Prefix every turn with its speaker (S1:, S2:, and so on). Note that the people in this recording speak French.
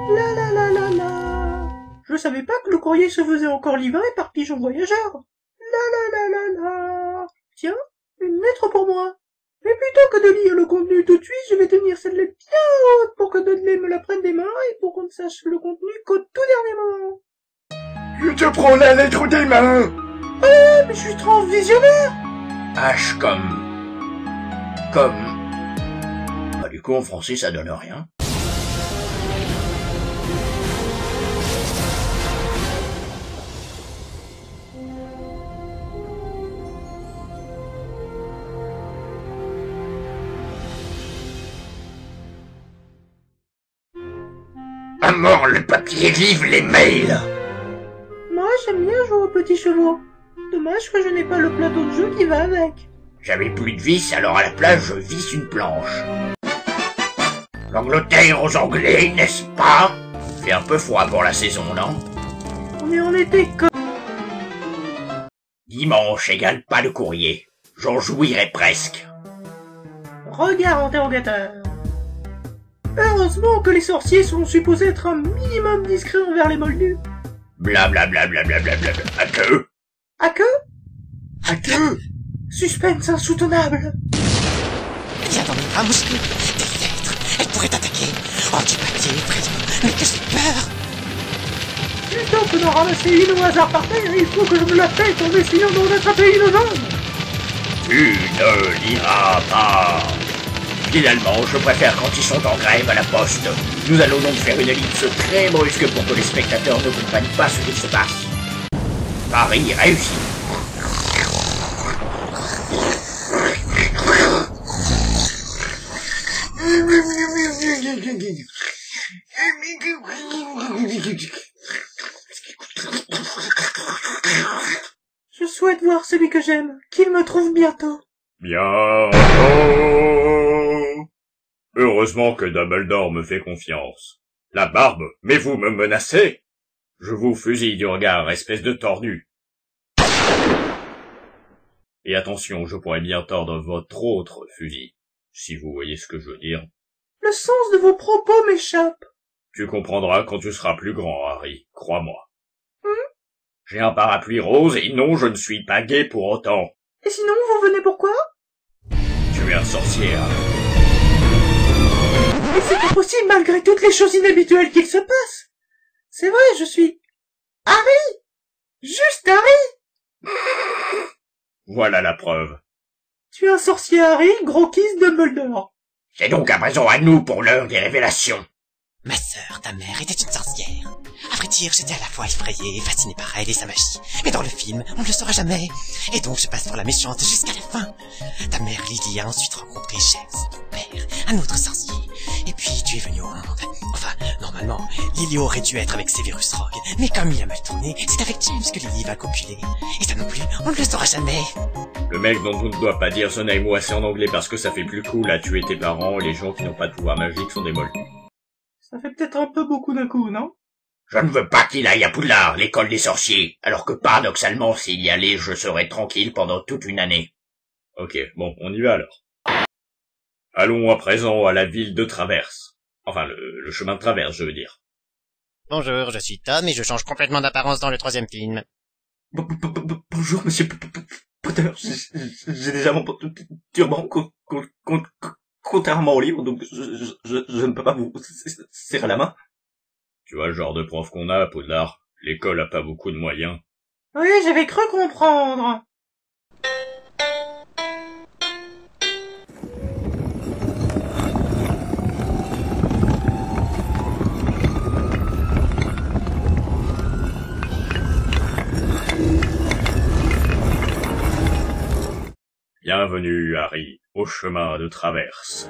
S1: La la la la la. Je savais pas que le courrier se faisait encore livrer par pigeon voyageur. La la la la la. Tiens, une lettre pour moi. Mais plutôt que de lire le contenu tout de suite, je vais tenir cette lettre bien haute pour que Dudley me la prenne des mains et pour qu'on ne sache le contenu qu'au tout dernier moment.
S2: Je te prends la lettre des mains.
S1: Mais je suis trop visionnaire.
S3: H comme... Bah, du coup, en français, ça donne rien.
S2: À mort le papier, vive les mails.
S1: Moi, j'aime bien jouer aux petits chevaux. Dommage que je n'ai pas le plateau de jeu qui va avec.
S3: J'avais plus de vis, alors à la place, je visse une planche. L'Angleterre aux Anglais, n'est-ce pas? Fait un peu froid pour la saison, non?
S1: On est en été
S3: Dimanche égale pas de courrier. J'en jouirai presque.
S1: Regard interrogateur. Heureusement que les sorciers sont supposés être un minimum discrets envers les moldus.
S3: Blablabla. À que?
S1: À que?
S2: À que?
S1: Suspense insoutenable.
S4: Viens dans mes bras, Mousseline. Des lettres. Elle pourrait t'attaquer. Oh, du papier, effrayant. Mais que j'ai peur.
S1: Plutôt que d'en ramasser une au hasard par terre, il faut que je me la pète en essayant d'en attraper une jeune.
S3: Tu ne liras pas. Finalement, je préfère quand ils sont en grève à la poste. Nous allons donc faire une ellipse très brusque pour que les spectateurs ne comprennent pas ce qu'il se passe. Paris réussi.
S1: Je souhaite voir celui que j'aime, qu'il me trouve bientôt.
S5: Bientôt. Heureusement que Dumbledore me fait confiance. La barbe, mais vous me menacez? Je vous fusille du regard, espèce de tordu. Et attention, je pourrais bien tordre votre autre fusil, si vous voyez ce que je veux dire.
S1: Le sens de vos propos m'échappe.
S5: Tu comprendras quand tu seras plus grand, Harry, crois-moi. J'ai un parapluie rose et non, je ne suis pas gay pour autant.
S1: Et sinon, vous venez pourquoi?
S5: Tu es un sorcier, Harry.
S1: Mais c'est pas possible malgré toutes les choses inhabituelles qu'il se passe. C'est vrai, je suis... Harry! Juste Harry!
S5: Voilà la preuve.
S1: Tu es un sorcier Harry, gros kiss Dumbledore.
S3: C'est donc à présent à nous pour l'heure des révélations.
S4: Ma sœur, ta mère, était une sorcière. À vrai dire, j'étais à la fois effrayé et fasciné par elle et sa magie. Mais dans le film, on ne le saura jamais. Et donc je passe pour la méchante jusqu'à la fin. Ta mère Lily a ensuite rencontré James, ton père, un autre sorcier. Et puis tu es venu au monde. Enfin, normalement, Lily aurait dû être avec Severus Rogue. Mais comme il a mal tourné, c'est avec James que Lily va copuler. Et ça non plus, on ne le saura jamais.
S5: Le mec dont on ne doit pas dire son amour assez en anglais parce que ça fait plus cool à tuer tes parents et les gens qui n'ont pas de pouvoir magique sont des moldus.
S1: Ça fait peut-être un peu beaucoup d'un coup, non?
S3: Je ne veux pas qu'il aille à Poudlard, l'école des sorciers, alors que paradoxalement, s'il y allait, je serais tranquille pendant toute une année.
S5: Ok, bon, on y va alors. Allons à présent à la ville de Traverse. Enfin, le chemin de Traverse, je veux dire.
S4: Bonjour, je suis Tom et je change complètement d'apparence dans le 3e film.
S1: Bonjour, monsieur Potter. J'ai déjà mon turban, contrairement au livre, donc je ne peux pas vous serrer la main.
S5: Tu vois le genre de prof qu'on a à Poudlard. L'école a pas beaucoup de moyens.
S1: Oui, j'avais cru comprendre.
S5: Bienvenue, Harry, au chemin de Traverse.